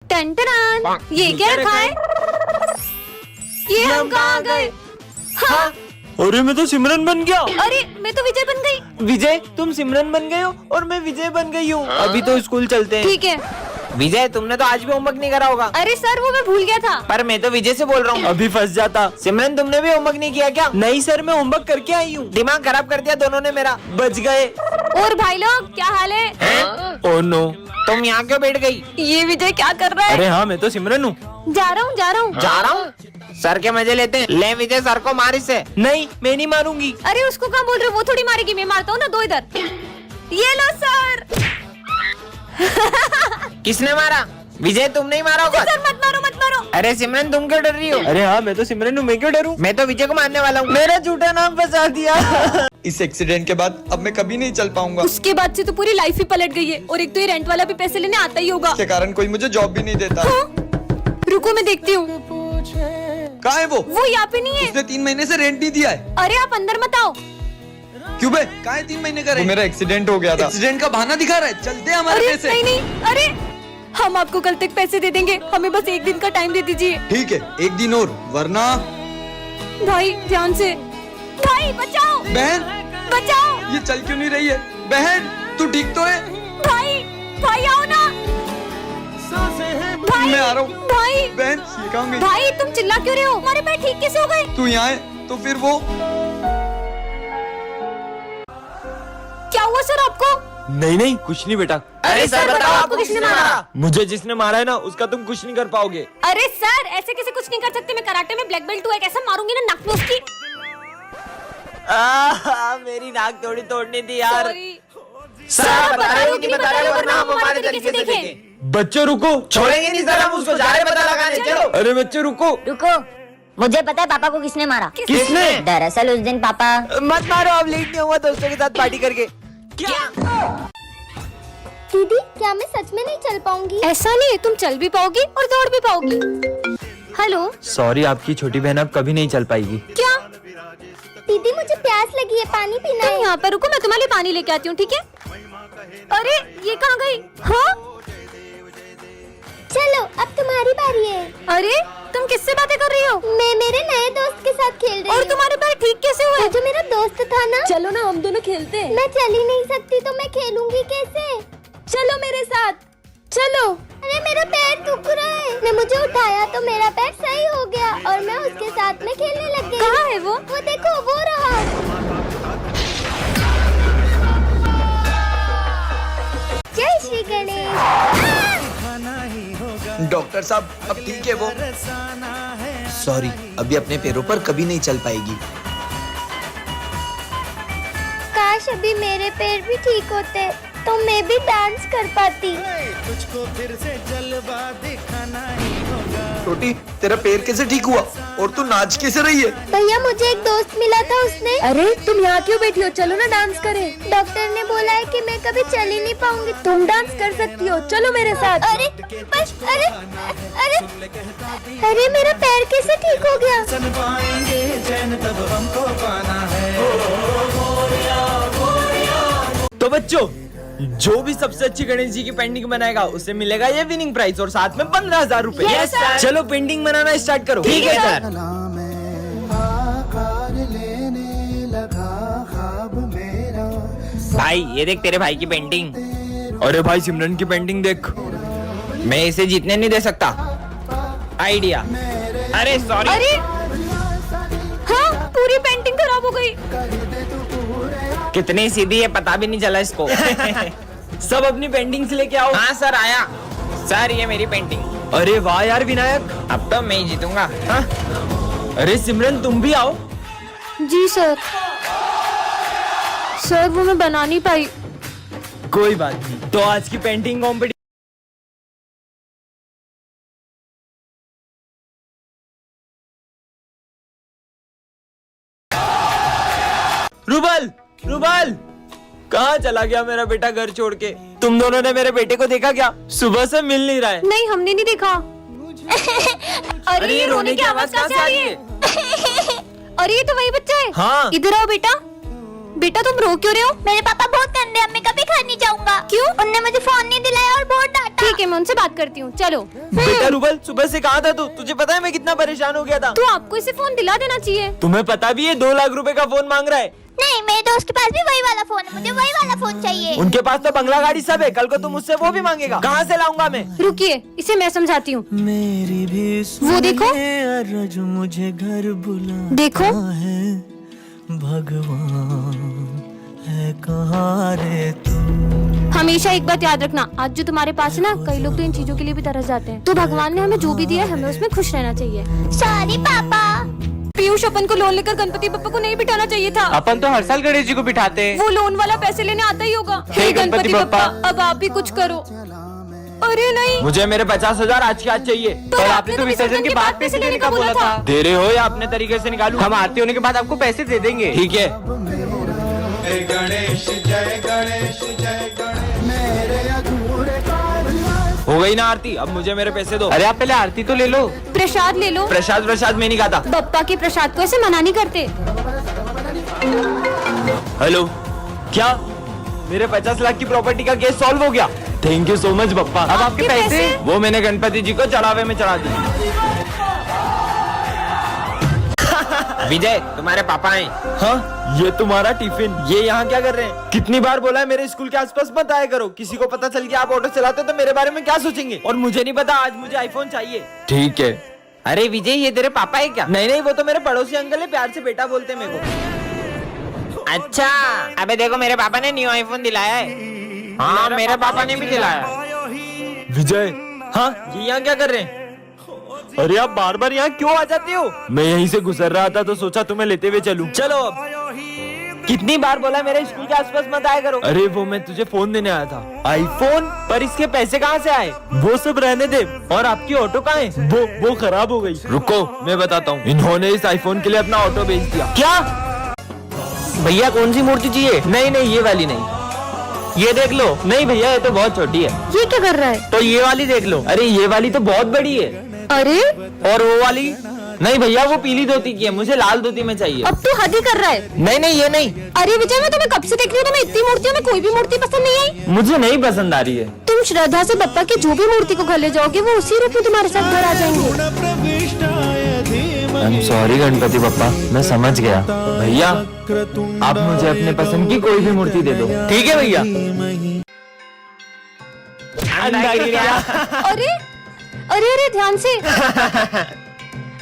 Ton ये क्या रखा है? ये हम कहाँ गए? हाँ अरे मैं तो सिमरन बन गया। अरे मैं तो विजय बन गई। विजय तुम सिमरन बन गए हो और मैं विजय बन गई हूँ। अभी तो स्कूल चलते हैं। ठीक है। विजय तुमने तो आज भी होमवर्क नहीं करा होगा। अरे सर वो मैं भूल गया था। पर मैं तो विजय से बोल रहा हूँ। अभी फंस जाता। सिमरन तुमने भी होमवर्क नहीं किया क्या? नहीं सर मैं होमवर्क करके आई हूँ। दिमाग खराब कर दिया दोनों ने मेरा। बच गए। और भाई लोग क्या हाल है? Oh no. तुम यहाँ क्यों बैठ गई? ये विजय क्या कर रहा है? अरे हाँ मैं तो सिमरन हूँ। जा रहा हूँ जा रहा हूँ। सर के मजे लेते हैं। ले विजय सर को मार इसे। नहीं मैं नहीं मारूंगी। अरे उसको कहाँ बोल रहे हो? वो थोड़ी मारेगी, मैं मारता हूँ ना। दो इधर। ये लो सर। किसने मारा? विजय तुम नहीं मारा होगा। सर मत मारो मत मारो। अरे सिमरन तुम क्यों डर रही हो? अरे हाँ मैं तो सिमरन हूँ, मैं क्यों डरूं? मैं तो विजय को मारने वाला हूँ। मेरा झूठा नाम फंसा दिया। इस एक्सीडेंट के बाद अब मैं कभी नहीं चल पाऊंगा। उसके बाद से तो पूरी लाइफ ही पलट गई है। और एक तो ये रेंट वाला भी पैसे लेने आता ही होगा। इसके कारण कोई मुझे जॉब भी नहीं देता। हाँ? रुको मैं देखती हूँ। कहाँ है वो यहाँ पे नहीं है। उसने 3 महीने से रेंट नहीं दिया है। अरे आप अंदर मत आओ। क्यों बे? कहाँ है 3 महीने का रेंट? मेरा एक्सीडेंट हो गया था। एक्सीडेंट का बहाना दिखा रहा है। चलते हैं हमारे अरे पैसे। नहीं अरे हम आपको कल तक पैसे दे देंगे। हमें बस एक दिन का टाइम दे दीजिए। ठीक है 1 दिन और, वरना। भाई ध्यान से। भाई बचाओ बहन बचाओ। ये चल क्यों नहीं रही है? बहन तू ठीक तो है? भाई भाई आओ ना। भाई मैं आ रहा हूँ। भाई बहन ये कहाँ गई? भाई तुम चिल्ला क्यों रहे हो? हमारे पैर ठीक कैसे हो गए? तू यहाँ है तो फिर वो। क्या हुआ सर आपको? नहीं नहीं कुछ नहीं बेटा। अरे सर बताओ आपको किसने मारा? मुझे जिसने मारा है ना उसका तुम कुछ नहीं कर पाओगे। अरे सर ऐसे कैसे कुछ नहीं कर सकते? मैं कराटे में ब्लैक बेल्ट हूँ। एक ऐसा मारूंगी ना नाक में उसकी। मेरी नाक थोड़ी तोड़नी थी यार। Sorry। सर बता रहे हो कि बता रहे हो, वरना हम हमारे तरीके से देखें। बच्चों रुको। छोड़ेंगे नहीं सर, हम उसको जा रहे पता लगाने। चलो। अरे बच्चों रुको। रुको, मुझे पता है पापा को किसने मारा। किसने? दरअसल उस दिन पापा। मत मारो, अब लेट नहीं हुआ दोस्तों के साथ पार्टी करके। दीदी क्या मैं सच में नहीं चल पाऊंगी? ऐसा नहीं है, तुम चल भी पाओगी और दौड़ भी पाओगी। हेलो। सॉरी आपकी छोटी बहन अब कभी नहीं चल पाएगी। क्या? दीदी मुझे प्यास लगी है, पानी पीना तुम है। यहाँ पर रुको, मैं तुम्हारे लिए पानी लेके आती हूँ, ठीक है? अरे ये कहाँ गई? हाँ चलो अब तुम्हारी बारी है। अरे तुम किससे बातें कर रही हो? मैं मेरे नए दोस्त के साथ खेल रही और हूँ। तुम्हारे पैर ठीक कैसे हुए? वो जो मेरा दोस्त था ना। चलो ना हम दोनों खेलते हैं। मैं चल ही नहीं सकती तो मैं खेलूंगी कैसे? चलो मेरे साथ चलो। अरे मेरा पैर दुख रहा है। ने मुझे उठाया तो मेरा पैर सही हो गया और मैं उसके साथ में खेलने लग गई। कहाँ है वो? वो देखो वो रहा। जय श्री गणेश। डॉक्टर साहब अब ठीक है वो? सॉरी अभी अपने पैरों पर कभी नहीं चल पाएगी। काश अभी मेरे पैर भी ठीक होते तो मैं भी डांस कर पाती। तुझको फिर से जलवा दिखाना ही होगा। छोटी तेरा पैर कैसे ठीक हुआ और तू नाच कैसे रही है? भैया मुझे एक दोस्त मिला था, उसने। अरे तुम यहाँ क्यों बैठी हो? चलो ना डांस करें। डॉक्टर ने बोला है कि मैं कभी चल ही नहीं पाऊंगी। तुम डांस कर सकती हो, चलो मेरे साथ। अरे बस अरे अरे अरे मेरा पैर कैसे ठीक हो गया? सन पाएंगे चैन तब हमको पाना है। तो बच्चों जो भी सबसे अच्छी गणेश जी की पेंटिंग बनाएगा उसे मिलेगा ये विनिंग प्राइज और साथ में 15,000 रूपए। Yes, sir। चलो पेंटिंग बनाना स्टार्ट करो। ठीक है सर। आकार लेने लगा ख्वाब मेरा। भाई ये देख तेरे भाई की पेंटिंग। अरे भाई सिमरन की पेंटिंग देख। मैं इसे जीतने नहीं दे सकता। आइडिया। अरे सॉरी। अरे हाँ पूरी पेंटिंग खराब हो गई। कितनी सीधी है पता भी नहीं चला इसको। सब अपनी पेंटिंग्स लेके आओ। हाँ सर आया। सर ये मेरी पेंटिंग। अरे वाह यार विनायक। अब तो मैं ही जीतूंगा। हाँ? अरे सिमरन तुम भी आओ। जी सर। सर वो मैं बना नहीं पाई। कोई बात नहीं, तो आज की पेंटिंग कॉम्पिटिशन रुबल रुबल कहाँ चला गया मेरा बेटा घर छोड़ के? तुम दोनों ने मेरे बेटे को देखा क्या? सुबह से मिल नहीं रहा है। नहीं हमने नहीं देखा। अरे ये रोने की आवाज कहाँ से आ रही है? अरे ये तो वही बच्चा है। हाँ। इधर आओ बेटा। बेटा तुम रो क्यों रहे हो? मेरे पापा बहुत गंदे, अब मैं कभी घर नहीं जाऊंगा। क्यों? उनने मुझे फोन नहीं दिलाया और बहुत डांटा। ठीक है, मैं उनसे बात करती हूँ, चलो। बेटा रूबल, सुबह से कहाँ था तू? तुझे पता है मैं कितना परेशान हो गया था। तो आपको इसे फोन दिला देना चाहिए। तुम्हें पता भी है 2 लाख रुपए का फोन मांग रहा है। नहीं, मेरे दोस्त के पास भी वही वाला फोन है, मुझे वही वाला फोन चाहिए। उनके पास तो बंगला गाड़ी सब है, कल को तुम मुझसे वो भी मांगेगा, कहाँ से लाऊंगा मैं? रुकिए, इसे मैं समझाती हूँ। मेरी भी वो देखो, अर्ज मुझे घर बुला देखो है, भगवान है कहाँ रे तू। हमेशा एक बात याद रखना, आज जो तुम्हारे पास है ना, कई लोग तो इन चीजों के लिए भी तरस जाते हैं। तो भगवान ने हमें जो भी दिया है, हमें उसमें खुश रहना चाहिए। सॉरी पापा। पीयूष, अपन को लोन लेकर गणपति बप्पा को नहीं बिठाना चाहिए था। अपन तो हर साल गणेश जी को बिठाते हैं। वो लोन वाला पैसे लेने आता ही होगा। हे गणपति बप्पा, अब आप ही कुछ करो। अरे नहीं, मुझे मेरे 50,000 आज के आज चाहिए। पर आपने तो विसर्जन के बाद पैसे देने का बोला था। दे रहे हो या अपने तरीके से निकालूं? हम आरती होने के बाद आपको पैसे दे देंगे। ठीक है। गणेश जय गणेश जय गणेश मेरे अधूरे कार्य। हो गई ना आरती, अब मुझे मेरे पैसे दो। अरे आप पहले आरती तो ले लो। प्रसाद ले लो। प्रसाद मैं नहीं खाता। बप्पा के प्रसाद को ऐसे मना नहीं करते। हेलो, क्या मेरे 50 लाख की प्रॉपर्टी का केस सॉल्व हो गया? Thank you so much Bappa. अब आपके पैसे? वो मैंने गणपति जी को चढ़ावे में चढ़ा दिए। विजय, तुम्हारे पापा हैं। हाँ, ये तुम्हारा टिफिन, ये यहाँ क्या कर रहे हैं? कितनी बार बोला है मेरे स्कूल के आसपास मत आया करो। किसी को पता चल गया आप ऑटो चलाते हो तो मेरे बारे में क्या सोचेंगे? और मुझे नहीं पता, आज मुझे आईफोन चाहिए। ठीक है। अरे विजय, ये तेरे पापा है क्या? नहीं, वो तो मेरे पड़ोसी अंकल है, प्यार से बेटा बोलते हैं मेरे को। अच्छा, अबे देखो मेरे पापा ने न्यू आईफोन दिलाया है। हाँ, मेरे पापा ने भी दिलाया। विजय, हाँ ये यहाँ क्या कर रहे हैं? अरे आप बार बार यहाँ क्यों आ जाते हो? मैं यहीं से गुजर रहा था तो सोचा तुम्हें लेते हुए चलूं। चलो अब। कितनी बार बोला मेरे स्कूल के आसपास मत आया करो। अरे वो मैं तुझे फोन देने आया था। आईफोन? पर इसके पैसे कहाँ से आए? वो सब रहने दे। और आपकी ऑटो कहाँ है? वो खराब हो गई। रुको मैं बताता हूँ। इन्होंने इस आईफोन के लिए अपना ऑटो बेच दिया। क्या? भैया कौन सी मूर्ति चाहिए? नहीं ये वाली नहीं, ये देख लो। नहीं भैया, ये तो बहुत छोटी है। ये क्या कर रहा है? तो ये वाली देख लो। अरे ये वाली तो बहुत बड़ी है। अरे और वो वाली? नहीं भैया, वो पीली धोती की है, मुझे लाल धोती में चाहिए। अब तू हद ही कर रहा है। नहीं ये नहीं। अरे विजय, मैं तुम्हें कब से देख रही हूँ, तुम्हें इतनी मूर्तियों में कोई भी मूर्ति पसंद नहीं आई। मुझे नहीं पसंद आ रही है। तुम श्रद्धा से बप्पा की जो भी मूर्ति को घर ले जाओगे, वो उसी रूप में तुम्हारे साथ घर आ जाएंगे। I am sorry Ganpati Bappa, मैं समझ गया। भैया आप मुझे अपने पसंद की कोई भी मूर्ति दे दो। ठीक है भैया। अरे ध्यान से।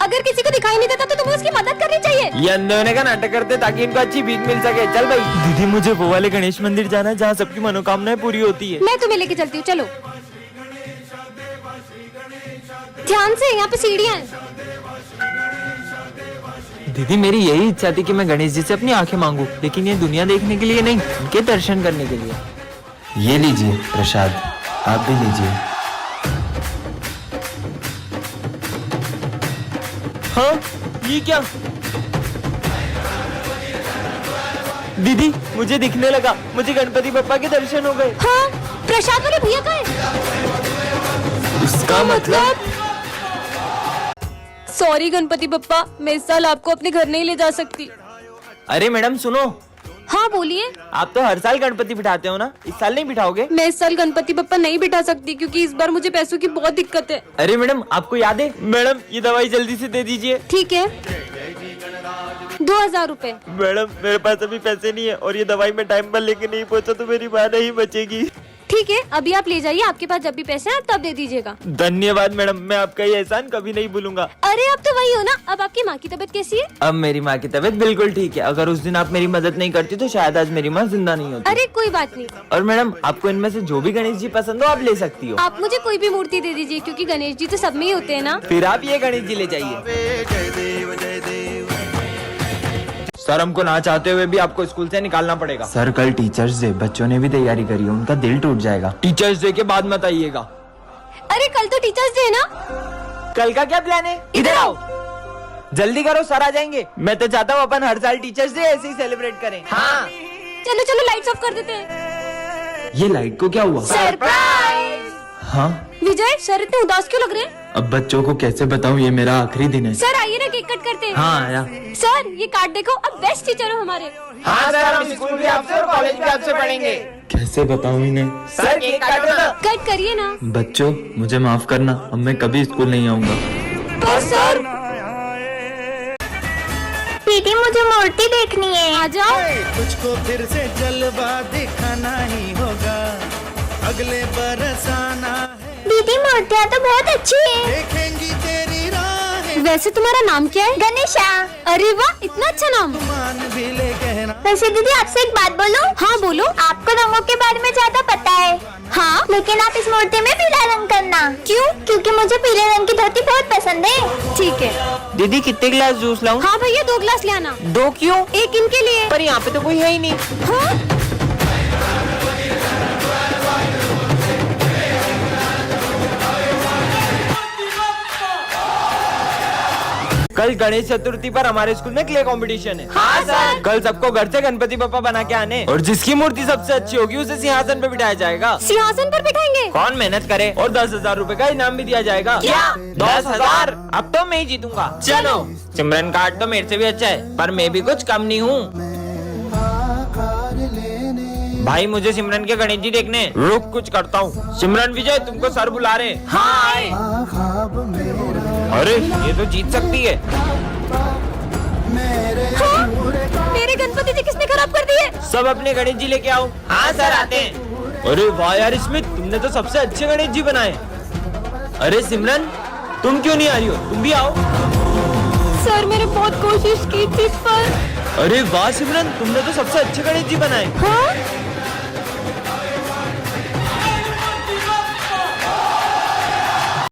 अगर किसी को दिखाई नहीं देता तो तुम्हें उसकी मदद करनी चाहिए। ये अंधे होने का नाटक करते ताकि इनको अच्छी भीख मिल सके। चल भाई। दीदी मुझे वो वाले गणेश मंदिर जाना है जहाँ सबकी मनोकामनाएं पूरी होती है। मैं तुम्हें लेके चलती हूँ, चलो। ध्यान से, यहाँ पे सीढ़ियाँ हैं। दीदी मेरी यही इच्छा थी कि मैं गणेश जी से अपनी आंखें मांगू, लेकिन ये दुनिया देखने के लिए नहीं, उनके दर्शन करने के लिए। ये लीजिए प्रसाद, आप भी लीजिए। हाँ ये क्या? दीदी मुझे दिखने लगा, मुझे गणपति बप्पा के दर्शन हो गए। हाँ, प्रसाद वाले भैया का है। इसका मतलब? सॉरी गणपति बप्पा, मैं इस साल आपको अपने घर नहीं ले जा सकती। अरे मैडम सुनो। हाँ बोलिए। आप तो हर साल गणपति बिठाते हो ना, इस साल नहीं बिठाओगे? मैं इस साल गणपति बप्पा नहीं बिठा सकती क्योंकि इस बार मुझे पैसों की बहुत दिक्कत है। अरे मैडम आपको याद है? मैडम ये दवाई जल्दी से दे दीजिए। ठीक है, 2000 रुपए। मैडम मेरे पास अभी पैसे नहीं है और ये दवाई मैं टाइम पर लेके नहीं पहुंचा तो मेरी माँ नहीं बचेगी। ठीक है, अभी आप ले जाइए, आपके पास जब भी पैसे हैं तब दे दीजिएगा। धन्यवाद मैडम, मैं आपका ये एहसान कभी नहीं भूलूंगा। अरे अब तो वही हो ना। अब आपकी माँ की तबीयत कैसी है? अब मेरी माँ की तबीयत बिल्कुल ठीक है। अगर उस दिन आप मेरी मदद नहीं करती तो शायद आज मेरी माँ जिंदा नहीं होती। अरे कोई बात नहीं। और मैडम आपको इनमें से जो भी गणेश जी पसंद हो आप ले सकती हो। आप मुझे कोई भी मूर्ति दे दीजिए क्योंकि गणेश जी तो सब में ही होते हैं ना। फिर आप ये गणेश जी ले जाइए। सर हमको ना चाहते हुए भी आपको स्कूल से निकालना पड़ेगा। सर कल टीचर्स डे, बच्चों ने भी तैयारी करी है, उनका दिल टूट जाएगा। टीचर्स डे के बाद मत आइएगा। अरे कल तो टीचर्स डे है ना। कल का क्या प्लान है? इधर आओ, जल्दी करो सर आ जाएंगे। मैं तो चाहता हूँ अपन हर साल टीचर्स डे ऐसे ही सेलिब्रेट करें। हाँ चलो चलो लाइट्स ऑफ कर देते हैं। ये लाइट को क्या हुआ? सरप्राइज। हाँ विजय, सर इतने उदास क्यों लग रहे हैं? अब बच्चों को कैसे बताऊं ये मेरा आखिरी दिन है। सर आइए ना, केक कट करते हैं। हाँ आया। सर ये कार्ड देखो, अब बेस्ट टीचर हो हमारे। हाँ सर, हम स्कूल भी आपसे और कॉलेज भी आपसे पढ़ेंगे। कैसे बताऊं इन्हें? सर केक काटो ना। कट करिए ना। बच्चों, मुझे माफ करना, अब मैं कभी स्कूल नहीं आऊंगा। बस सर। दीदी मुझे मूर्ति देखनी है। आ जाओ। तुझको फिर से जलवा दिखाना ही होगा, अगले बरस आना है, दीदी मूर्तियाँ तो बहुत अच्छी है। देखेंगी तेरी राहें, वैसे तुम्हारा नाम क्या है? गणेशा। अरे वाह, इतना अच्छा नाम। मान भी ले कहना। वैसे दीदी आपसे एक बात बोलूं? हाँ बोलो। आपको रंगों के बारे में ज्यादा पता है। हाँ, लेकिन आप इस मूर्ति में पीला रंग करना। क्यों? क्योंकि मुझे पीले रंग की धोती बहुत पसंद है। ठीक है। दीदी कितने गिलास जूस लाऊं? हाँ भैया, 2 गिलास ले आना। 2 क्यों? एक इनके लिए। पर यहाँ पे तो कोई है ही नहीं। हाँ? कल गणेश चतुर्थी पर हमारे स्कूल में क्ले कंपटीशन है। हाँ सर। कल सबको घर से गणपति बप्पा बना के आने, और जिसकी मूर्ति सबसे अच्छी होगी उसे सिंहासन पे बिठाया जाएगा। सिंहासन पर बिठाएंगे? कौन मेहनत करे? और 10,000 रूपए का इनाम भी दिया जाएगा। क्या 10,000? अब तो मैं ही जीतूंगा। चलो। सिमरन का आर्ट तो मेरे से भी अच्छा है, पर मैं भी कुछ कम नहीं हूँ। आकार लेने भाई मुझे सिमरन के गणेश जी देखने। रुक, कुछ करता हूँ। सिमरन विजय, तुमको सर बुला रहे। हाँ आए। ख्वाब मेरा, अरे ये तो जीत सकती है। मेरे अधूरे ख्वाब। मेरे गणपति जी किसने खराब कर दिए? सब अपने गणेश जी लेके आओ। हाँ सर आते हैं। अरे वाह यार स्मिथ, तुमने तो सबसे अच्छे गणेश जी बनाए। अरे सिमरन, तुम क्यों नहीं आ रही हो? तुम भी आओ। सर मैंने बहुत कोशिश की थी पर। अरे वाह सिमरन, तुमने तो सबसे अच्छे गणेश जी बनाए। हाँ?